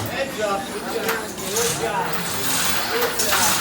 Heads up. Good job. Good job.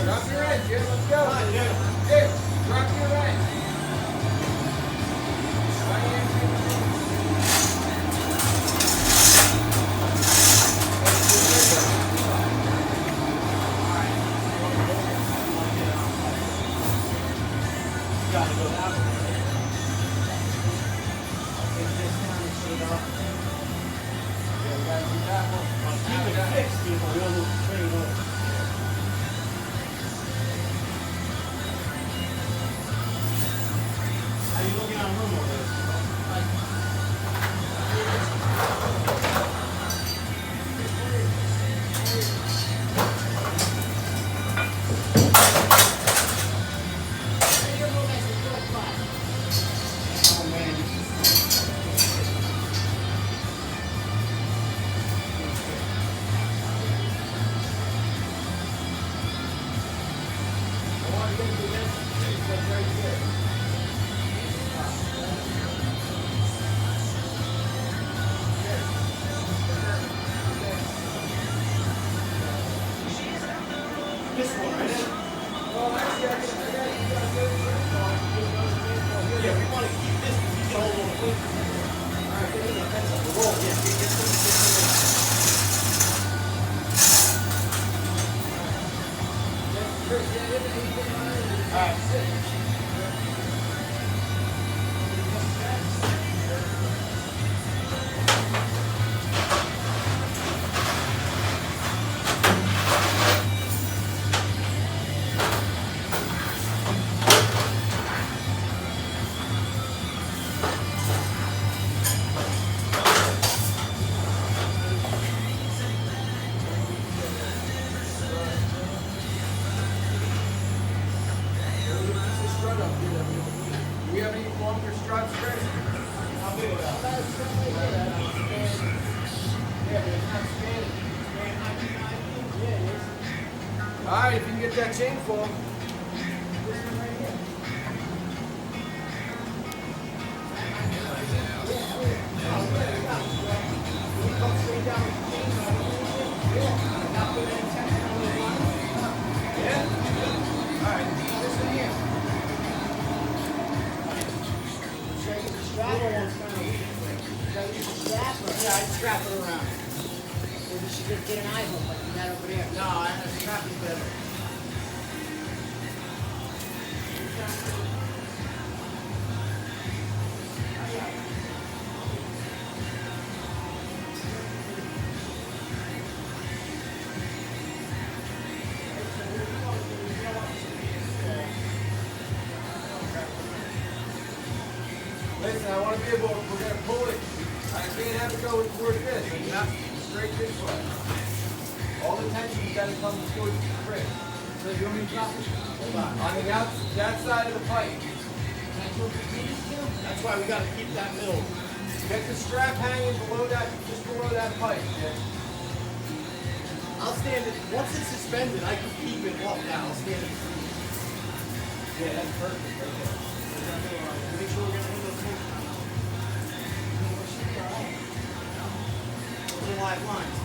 Drop your end, Jim. Let's go. Jim, drop your end. Gotta go that way. Take this down and shut it off. Yeah, we gotta do that one. Keep it fixed, people. We don't train over. How you looking on room over there? Oh man. I want to get to this. It's right here. This one, right? Well, actually, I got yeah, we want to keep this because we get all the way. All right, that's a roll. Yeah, get this. All right, sit. Do we have any longer struts, Chris? How big is that? Yeah, but it's not spanning. Yeah, it is. All right, if you can get that chain for him. This one right here. Come straight down with the chain. Yeah. Not put any tension on the line. Yeah? All right, this one here. Yeah, I'd strap it around. Or you should just get an eye hook like you got over there. No, a strap is better. Listen, I want to be able, we're going to pull it. I can't have it go towards this, and not straight this way. All the tension's got to come towards the bridge. So you want me to drop it? Hold on. On the that side of the pipe. That's why we got to keep that middle. Get the strap hanging below that, just below that pipe. Yeah. I'll stand it. Once it's suspended, I can keep it off now. I'll stand it. Yeah, that's perfect. Make sure we're going to hit those things. Those are live lines.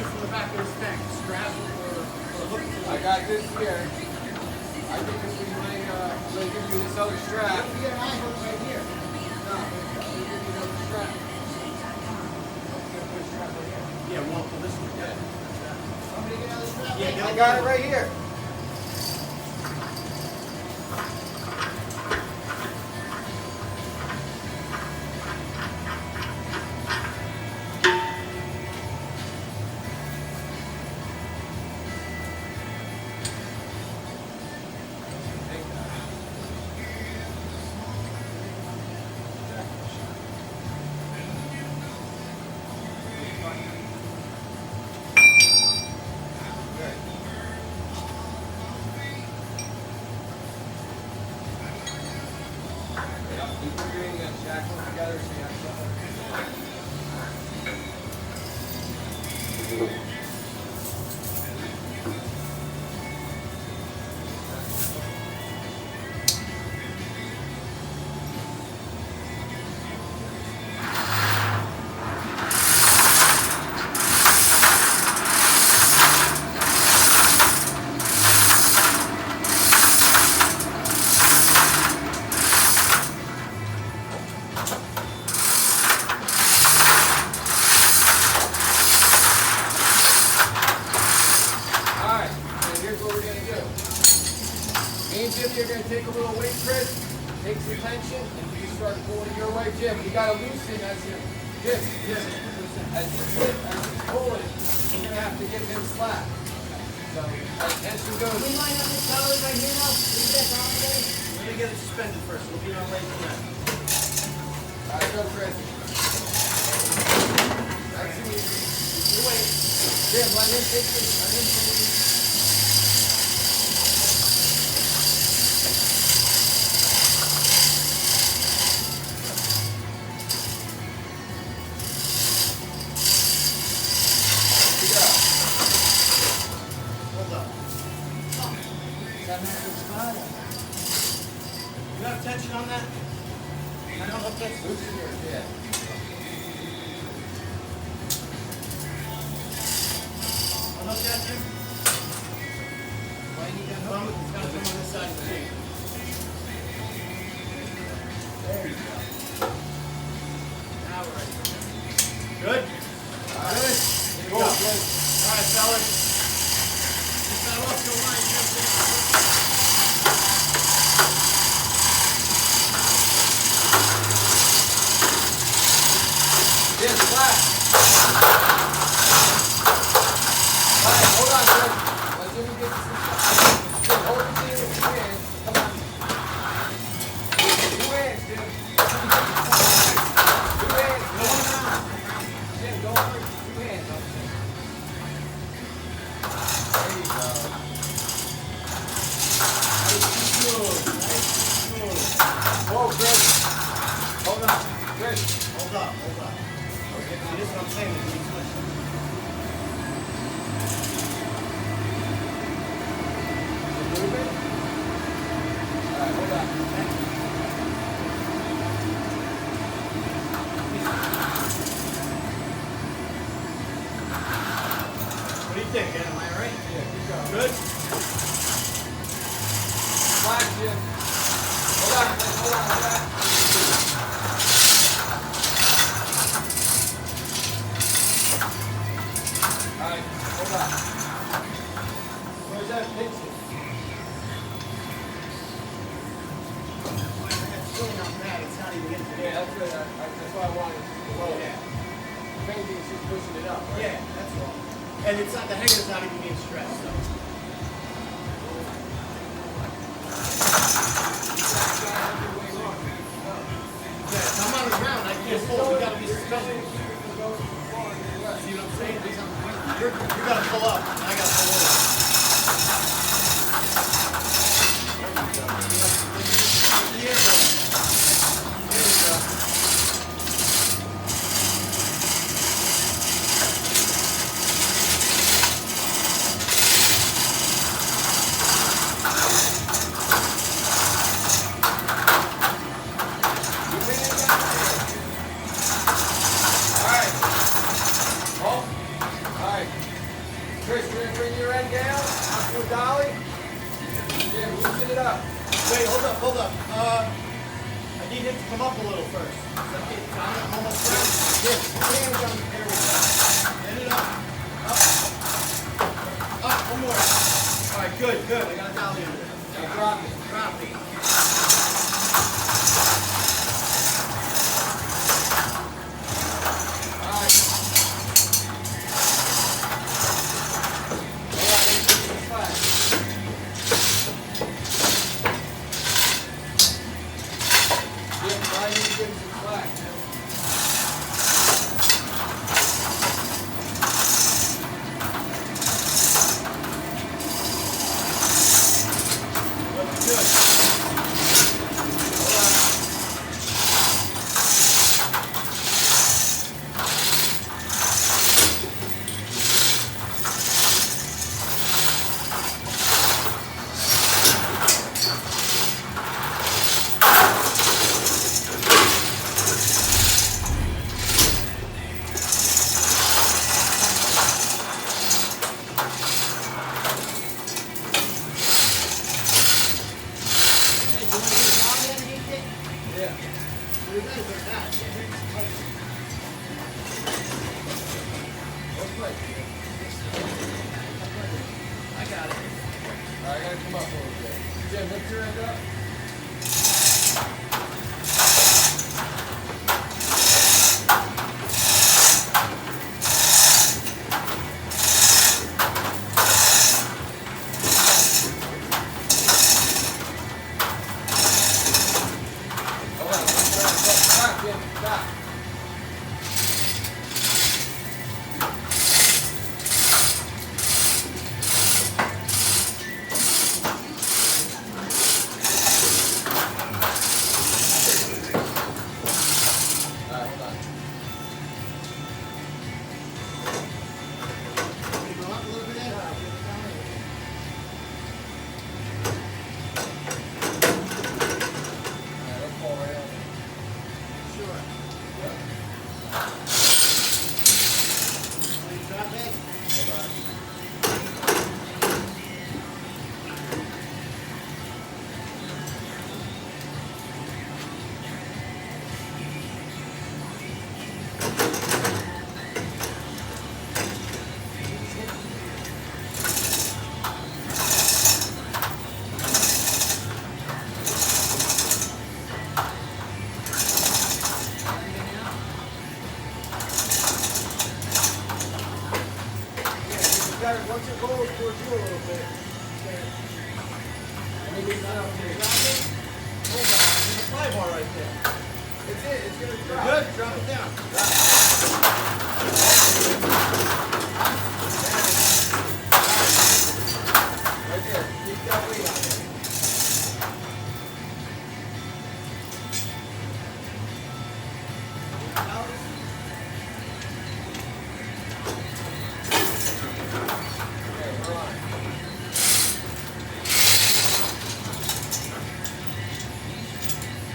use from the back of this tank? Strap or hook? I got this here. I think this we might give you this other strap. You get an eye hook right here. No, we'll give you another strap. Yeah, well, for this one, yeah. Somebody get another strap? Yeah, I got it right here. Keep your green and shackles together so you have something. Alright, so here's what we're going to do. Me and Jimmy are going to take a little weight, Chris. Take some tension, and you start pulling your way. Jim, you got to loosen as you... Jim, as you pull it, you're going to have to get him slack. So, as tension goes... We line up this color right here now. Leave that down there. Let me get it suspended first. We'll be on late for that. Alright, go, Chris. That's easy. You wait. Jim, let him take this. Let him take this. Hold up. That matters spot. You have tension on that? I don't know if that's... Loosen yours, yeah. Unhook that, Jim? Why you need that Come, hook? it's gotta come on this side of the tank. There you go. Now we're ready. Good? Good. Here we Go, go. Jim. All right, fellas. Get that off your line, Jim. Jim, slack. Alright, hold on, Jim. Let Jimmy get this. Jim, hold the thing with two hands. Come on. Two hands, Jim. Two hands. Jim, don't hurt. Two hands. There you go. Whoa, Chris. Hold on. Chris. Hold up, hold up. Okay, see, this is what I'm saying. Is you switch. Moving. Alright, hold on. What do you think, Ed? Am I all right? Yeah, keep going. Good? Slack, Jim. Hold on, hold on. Alright, hold on. Where's that picture? It's really not bad. It's not even getting to Yeah, that's good. That's why I wanted it below. Yeah. If anything, it's just pushing it up, right? Yeah, that's all. And it's not, the hanger's not even being stressed, so. Yeah, if I'm on the ground, I can't pull. We gotta be suspended. See what I'm saying? You gotta pull up, and I gotta pull over. Here, bro. There you go. Alright. Oh, alright. Chris, you're gonna bring your end down. Out to a dolly. Jim, loosen it up. Wait, hold up. I need him to come up a little first. Okay, John, I'm almost done. Jim, put your hands on the air with that. Get it up. Up, one more. All right, good. I got a dolly under there. Now drop it. Drop it. All right. Jim, try and give him some slack. Looks good. Hey, do you want to get a dog in, Ethan? Yeah. We better get that. Let's play. I got it. All right, I gotta come up a little bit. Jim, lift your end up. Hold on, stop, Jim, stop. All right, hold on. Can you go up a little bit, Ed? I'll get it down there. All right, let's fall right over. Sure. Yeah. Will you drop it? Hold on. Once it rolls towards you a little bit, and then you stop here. Hold on. There's a fly bar right there. It's it. It's gonna drop. Good. Drop it down. Right there. Keep that weight on there. Okay, we're on.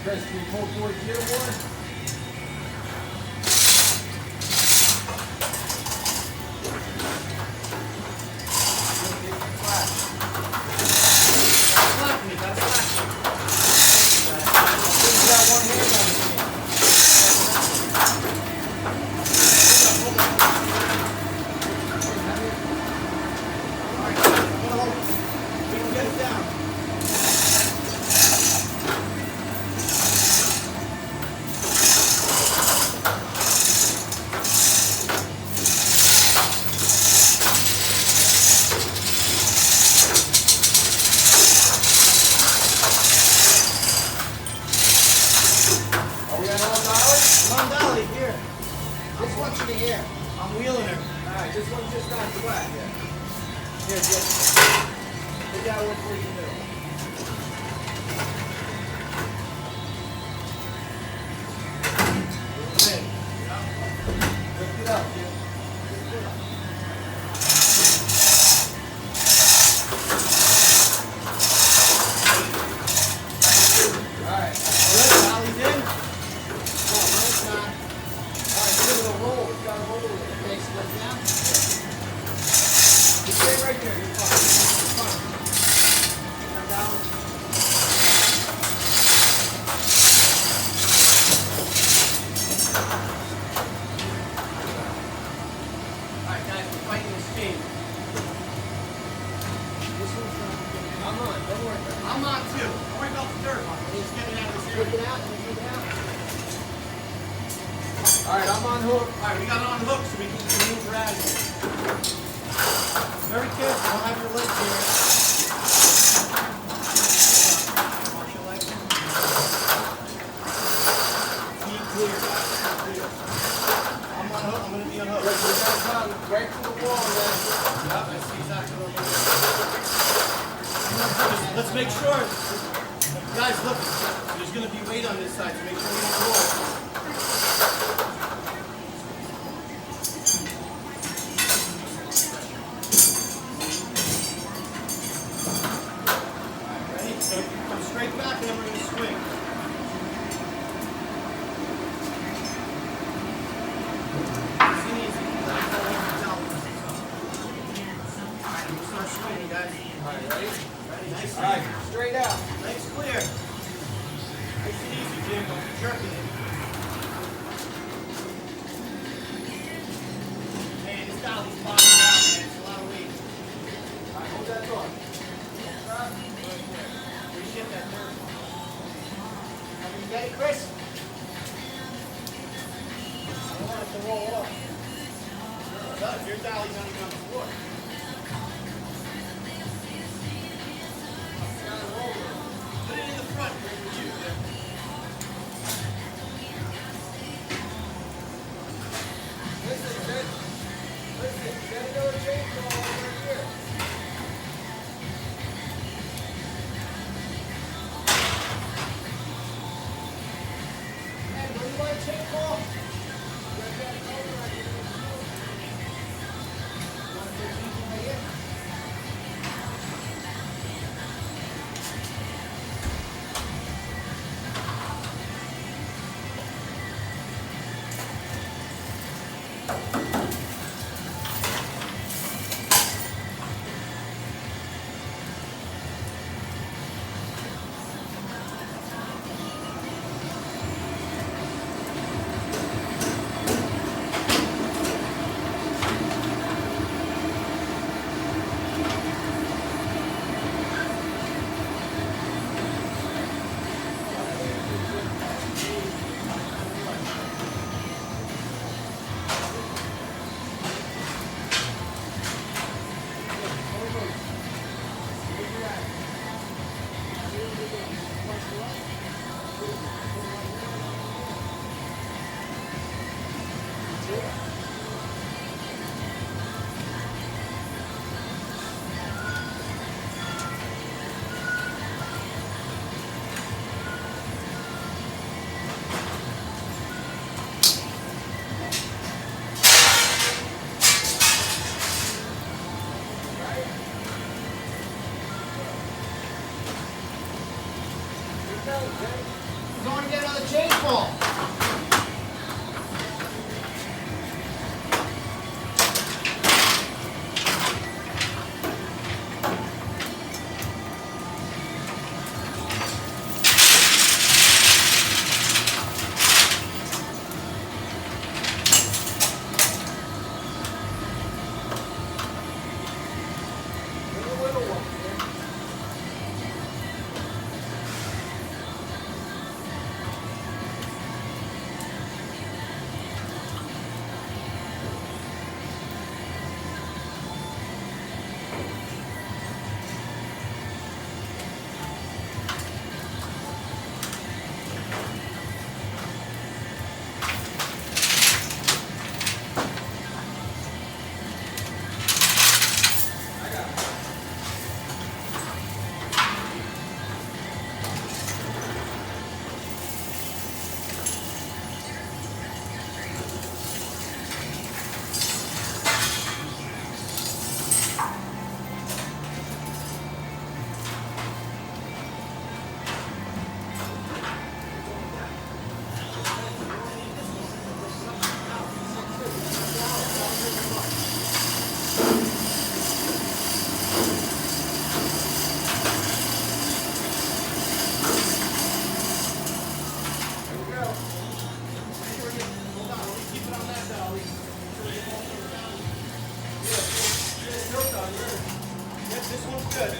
Chris, can you pull towards you more? Slack me. Got slack me. You got one hand on the hand. All right. Hold on. We can get it down. Are we on all dollars? Come on, Dolly. Here. This one's in the air. I'm wheeling her. Alright, this one's just not flat yet. Here, Jim. Put that one towards the middle. Good. Lift it up, Jim. Alright. Good. Dolly's in. Oh, no, it's not. Alright, give it a roll. It's got a roll with it. Okay, split down. here. You're fine. You're fine. Come down. Alright guys, we're fighting this team. I'm on. Don't worry about it. I'm on too. Don't worry about the dirt. Just get it out of this area. Take it out, and take it out. All right, I'm on hook. Alright, we got it on hook so we can move around here. Very careful, don't have your legs here. Watch your legs. Keep clear, guys. Keep clear. I'm on hook, I'm gonna be on hook. Look, we got time. Right to the wall, man. Yep, I see exactly what I'm doing. Let's make sure. Guys, look, there's gonna be weight on this side, so make sure we don't roll. Ready? Come straight back and then we're gonna swing. Easy, easy. Alright, we'll start swinging, guys. All right, ready? Ready? Nice All right, and easy. straight out. Legs clear. Nice and easy, Jim. Don't be jerking it. Man, this dolly's bottoming out, man. It's a lot of weight. All right, hold that thought. Appreciate that dirt. You get it, Chris? I don't want it to roll off. Look, your dolly's not even on the floor. Put it in the front where you use it. Listen, you gotta go to chainsaw over here. Hey, what do you want a chainsaw? You got that over right here. You want to put chainsaw right here? We're going to get another chainsaw. Little one. This one's good.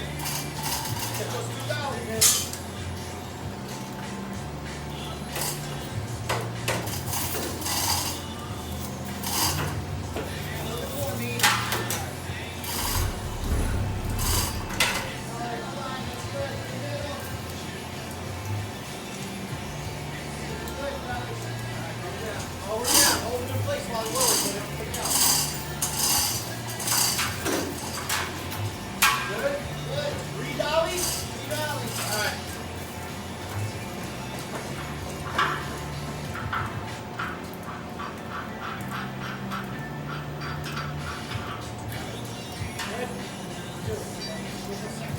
Get those 2 dollies in. Hold it down. Hold it in place while it lowers. Let it kick out. Good? Good. 3 dollies? 3 dollies. All right. Good. 2.